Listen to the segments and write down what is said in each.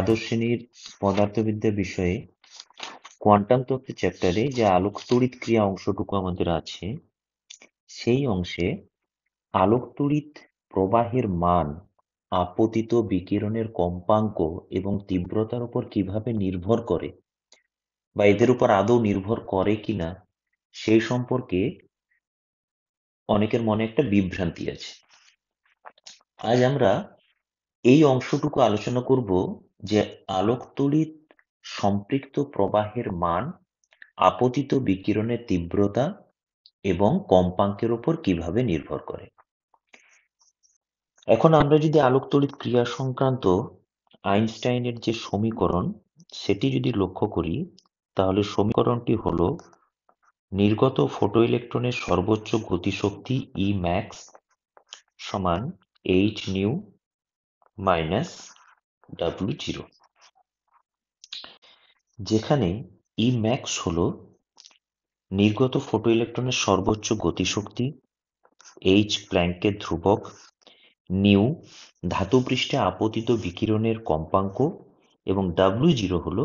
দ্বাদশ শ্রেণীর পদার্থবিদ্যা বিষয়ে কোয়ান্টাম তত্ত্বের চ্যাপ্টারে যে আলোক তড়িৎ ক্রিয়া অংশটুকু আমাদের আছে, সেই অংশে আলোক তড়িৎ প্রবাহের মান আপতিত বিকিরণের কম্পাঙ্ক এবং তীব্রতার উপর কিভাবে নির্ভর করে বা এদের উপর আদৌ নির্ভর করে কিনা সেই সম্পর্কে অনেকের মনে একটা বিভ্রান্তি আছে। আজ আমরা এই অংশটুকু আলোচনা করব যে আলোক তড়িৎ সম্পৃক্ত প্রবাহের মান আপতিত বিকিরণের তীব্রতা এবং কম্পাঙ্কের উপর কিভাবে নির্ভর করে। এখন আমরা যদি আলোক তড়িৎ ক্রিয়া সংক্রান্ত আইনস্টাইনের যে সমীকরণ সেটি যদি লক্ষ্য করি, তাহলে সমীকরণটি হলো নির্গত ফটো ইলেকট্রনের সর্বোচ্চ গতিশক্তি ই ম্যাক্স সমান H new minus W zero, যেখানে ই ম্যাক্স হলো নির্গত ফটো ইলেকট্রনের সর্বোচ্চ গতিশক্তি, এইচ প্ল্যাঙ্কের ধ্রুবক, নিউ ধাতুপৃষ্ঠে আপতিত বিকিরণের কম্পাঙ্ক এবং ডাব্লিউ জিরো হলো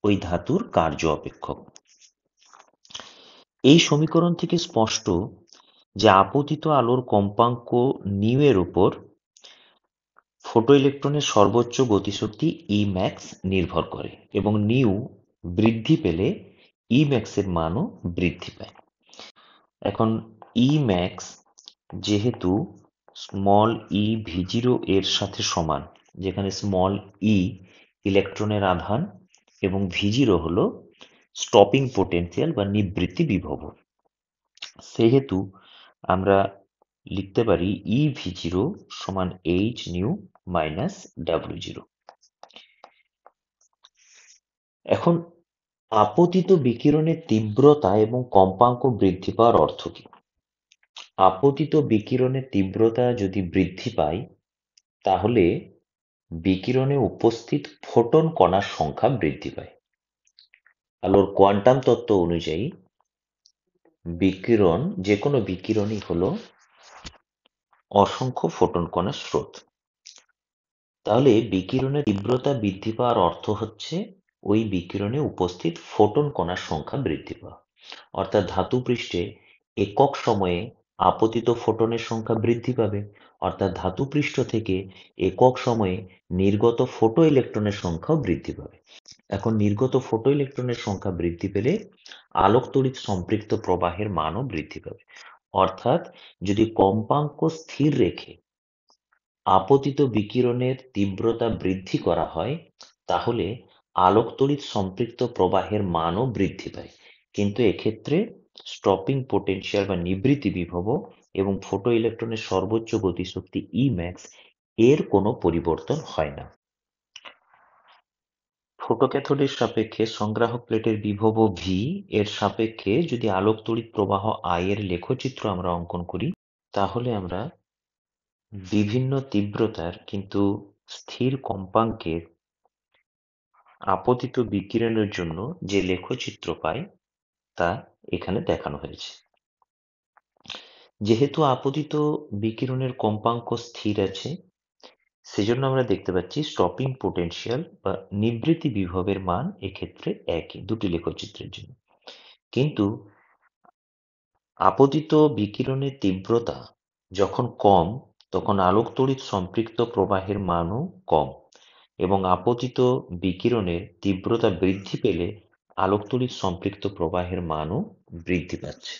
ওই ধাতুর কার্য অপেক্ষক। এই সমীকরণ থেকে স্পষ্ট যে আপতিত আলোর কম্পাঙ্ক নিউ এর উপর ফটো ইলেকট্রনের সর্বোচ্চ গতিশক্তি ই ম্যাক্স নির্ভর করে এবং নিউ বৃদ্ধি পেলে ই ম্যাক্সের মানও বৃদ্ধি পায়। এখন ই ম্যাক্স যেহেতু স্মল ই ভি জিরো এর সাথে সমান, যেখানে স্মল ই ইলেকট্রনের আধান এবং ভি জিরো হলো স্টপিং পোটেনশিয়াল বা নিবৃত্তি বিভব, সেহেতু আমরা লিখতে পারি ই ভি জিরো সমান H new minus W zero. এখন আপতিত বিকিরণের তীব্রতা এবং কম্পাঙ্ক বৃদ্ধি পাওয়ার অর্থ কি? আপতিত বিকিরণের তীব্রতা যদি বৃদ্ধি পায়, তাহলে বিকিরণে উপস্থিত ফোটন কণার সংখ্যা বৃদ্ধি পায়। আলোর কোয়ান্টাম তত্ত্ব অনুযায়ী বিকিরণ, যে কোনো বিকিরণই হলো অসংখ্য ফোটন কণার স্রোত। তাহলে বিকিরণের তীব্রতা বৃদ্ধি পাওয়ার অর্থ হচ্ছে ওই বিকিরণে উপস্থিত ফোটন কণার সংখ্যা বৃদ্ধি পাওয়া, অর্থাৎ ধাতু পৃষ্ঠে একক সময়ে আপতিত ফোটনের সংখ্যা বৃদ্ধি পাবে, অর্থাৎ ধাতু পৃষ্ঠ থেকে একক সময়ে নির্গত ফোটো ইলেকট্রনের সংখ্যাও বৃদ্ধি পাবে। এখন নির্গত ফোটো ইলেকট্রনের সংখ্যা বৃদ্ধি পেলে আলোক তড়িৎ সম্পৃক্ত প্রবাহের মানও বৃদ্ধি পাবে, অর্থাৎ যদি কম্পাঙ্ক স্থির রেখে আপতিত বিকিরণের তীব্রতা বৃদ্ধি করা হয়, তাহলে আলোক তড়িৎ সম্পৃক্ত প্রবাহের মানও বৃদ্ধি পায়, কিন্তু এক্ষেত্রে স্টপিং পোটেনশিয়াল বা নিবৃত্তি বিভব এবং ফোটো ইলেকট্রনের সর্বোচ্চ গতিশক্তি ই ম্যাক্স এর কোনো পরিবর্তন হয় না। ফোটোক্যাথোডের সাপেক্ষে সংগ্রাহক প্লেটের বিভব ভি এর সাপেক্ষে যদি আলোক তড়িৎ প্রবাহ আই এর লেখচিত্র আমরা অঙ্কন করি, তাহলে আমরা বিভিন্ন তীব্রতার কিন্তু স্থির কম্পাঙ্কের আপতিত বিকিরণের জন্য যে লেখচিত্র পাই তা এখানে দেখানো হয়েছে। যেহেতু আপতিত বিকিরণের কম্পাঙ্ক স্থির আছে, সেজন্য আমরা দেখতে পাচ্ছি স্টপিং পোটেনশিয়াল বা নিবৃত্তি বিভবের মান এক্ষেত্রে একই দুটি লেখচিত্রের জন্য। কিন্তু আপতিত বিকিরণের তীব্রতা যখন কম, তখন আলোক তড়িৎ সম্পৃক্ত প্রবাহের মানও কম এবং আপতিত বিকিরণের তীব্রতা বৃদ্ধি পেলে আলোক তড়িৎ সম্পৃক্ত প্রবাহের মানও বৃদ্ধি পাচ্ছে।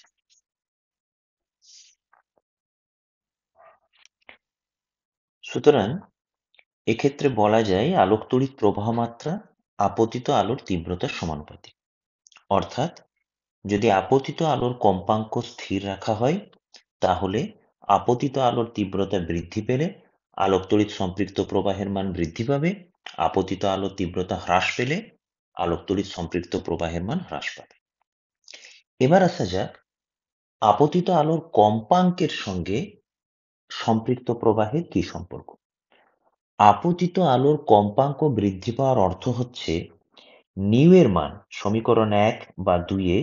সুতরাং এক্ষেত্রে বলা যায় আলোক তড়িৎ প্রবাহ মাত্রা আপতিত আলোর তীব্রতার সমানুপাতিক, অর্থাৎ যদি আপতিত আলোর কম্পাঙ্ক স্থির রাখা হয়, তাহলে আপতিত আলোর তীব্রতা বৃদ্ধি পেলে আলোক তড়িৎ সম্পৃক্ত প্রবাহের মান বৃদ্ধি পাবে, আপতিত আলোর তীব্রতা হ্রাস পেলে আলোক তড়িৎ সম্পৃক্ত প্রবাহের মান হ্রাস পাবে। এবার আসা যাক আপতিত আলোর কম্পাঙ্কের সঙ্গে সম্পৃক্ত প্রবাহের কি সম্পর্ক। আপতিত আলোর কম্পাঙ্ক বৃদ্ধি পাওয়ার অর্থ হচ্ছে নিউ এর মান, সমীকরণ 1 বা 2 এ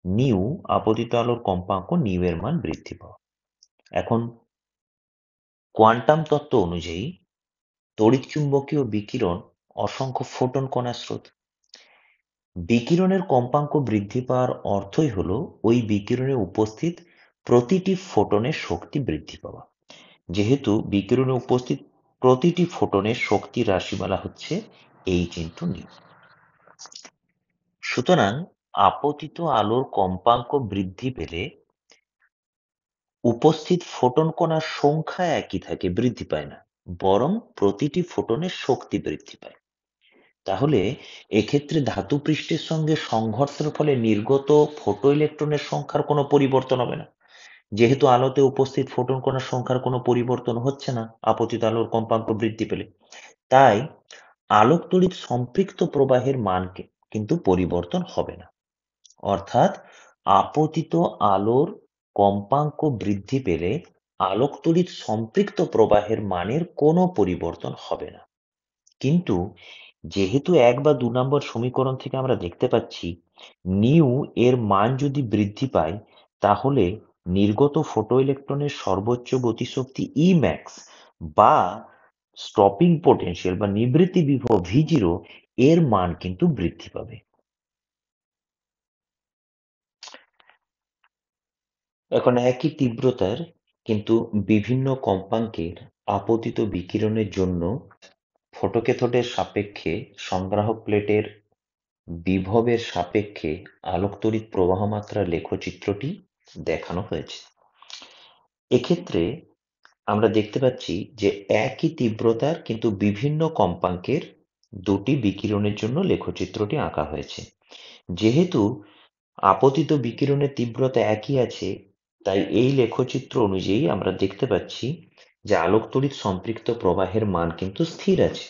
নিউ আপতিত আলোর কম্পাঙ্ক নিউ এর মান বৃদ্ধি পাওয়া। এখন কোয়ান্টাম তত্ত্ব অনুযায়ী তড়িৎচুম্বকীয় বিকিরণ অসংখ্য ফোটন কণার স্রোত। বিকিরণের কম্পাঙ্ক বৃদ্ধি পাওয়ার অর্থই হলো ওই বিকিরণে উপস্থিত প্রতিটি ফোটনের শক্তি বৃদ্ধি পাওয়া। যেহেতু বিকিরণে উপস্থিত প্রতিটি ফোটনের শক্তির রাশিমালা হচ্ছে h*e। সুতরাং আপতিত আলোর কম্পাঙ্ক বৃদ্ধি পেলে উপস্থিত ফোটন কণার সংখ্যা একই থাকে, বৃদ্ধি পায় না, বরং প্রতিটি ফোটনের শক্তি বৃদ্ধি পায়। তাহলে এক্ষেত্রে ধাতু পৃষ্ঠের সঙ্গে সংঘর্ষের ফলে নির্গত ফোটো ইলেকট্রনের সংখ্যার কোনো পরিবর্তন হবে না। যেহেতু আলোতে উপস্থিত ফোটন কণার সংখ্যার কোনো পরিবর্তন হচ্ছে না আপতিত আলোর কম্পাঙ্ক বৃদ্ধি পেলে, তাই আলোক তড়িৎ সম্পৃক্ত প্রবাহের মানকে কিন্তু পরিবর্তন হবে না। অর্থাৎ আপতিত আলোর কম্পাঙ্ক বৃদ্ধি পেলে আলোক তড়িৎ সম্পৃক্ত প্রবাহের মানের কোনো পরিবর্তন হবে না। কিন্তু যেহেতু ১ বা ২ নম্বর সমীকরণ থেকে আমরা দেখতে পাচ্ছি নিউ এর মান যদি বৃদ্ধি পায়, তাহলে নির্গত ফোটো ইলেকট্রনের সর্বোচ্চ গতিশক্তি Emax বা স্টপিং পোটেনশিয়াল বা নিবৃত্তি বিভব V0 এর মান কিন্তু বৃদ্ধি পাবে। এখন একই তীব্রতার কিন্তু বিভিন্ন কম্পাঙ্কের আপতিত বিকিরণের জন্য ফটোক্যাথোডের সাপেক্ষে সংগ্রাহক প্লেটের বিভবের সাপেক্ষে আলোক তড়িৎ প্রবাহ মাত্রার লেখচিত্রটি দেখানো হয়েছে। এক্ষেত্রে আমরা দেখতে পাচ্ছি যে একই তীব্রতার কিন্তু বিভিন্ন কম্পাঙ্কের দুটি বিকিরণের জন্য লেখচিত্রটি আঁকা হয়েছে। যেহেতু আপতিত বিকিরণের তীব্রতা একই আছে, তাই এই লেখচিত্র অনুযায়ী আমরা দেখতে পাচ্ছি যে আলোক তড়িৎ সম্পৃক্ত প্রবাহের মান কিন্তু স্থির আছে।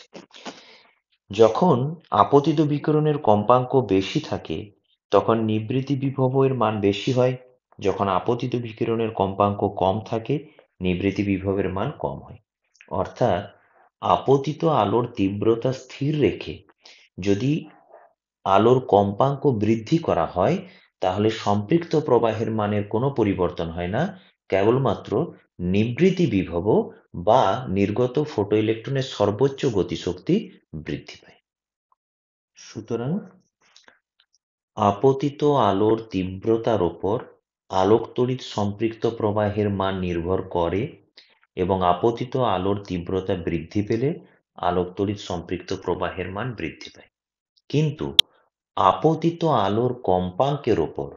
যখন আপতিত বিকিরণের কম্পাঙ্ক বেশি থাকে তখন নিবৃত্তি বিভব এর মান বেশি হয়, যখন আপতিত বিকিরণের কম্পাঙ্ক কম থাকে নিবৃত্তি বিভবের মান কম হয়। অর্থাৎ আপতিত আলোর তীব্রতা স্থির রেখে যদি আলোর কম্পাঙ্ক বৃদ্ধি করা হয় তাহলে সম্পৃক্ত প্রবাহের মানের কোনো পরিবর্তন হয় না, কেবলমাত্র নিবৃত্তি বিভব বা নির্গত ফোটো ইলেকট্রনের সর্বোচ্চ গতিশক্তি বৃদ্ধি পায়। সুতরাং আপতিত আলোর তীব্রতার ওপর আলোক তড়িৎ সম্পৃক্ত প্রবাহের মান নির্ভর করে এবং আপতিত আলোর তীব্রতা বৃদ্ধি পেলে আলোক তড়িৎ সম্পৃক্ত প্রবাহের মান বৃদ্ধি পায়। কিন্তু আপতিত আলোর কম্পাঙ্কের ওপর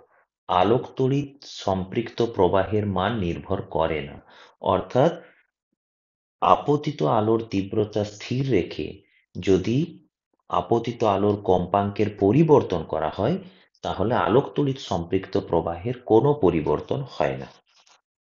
আলোক তড়িৎ সম্পৃক্ত প্রবাহের মান নির্ভর করে না। অর্থাৎ আপতিত আলোর তীব্রতা স্থির রেখে যদি আপতিত আলোর কম্পাঙ্কের পরিবর্তন করা হয় তাহলে আলোক তড়িৎ সম্পৃক্ত প্রবাহের কোনো পরিবর্তন হয় না।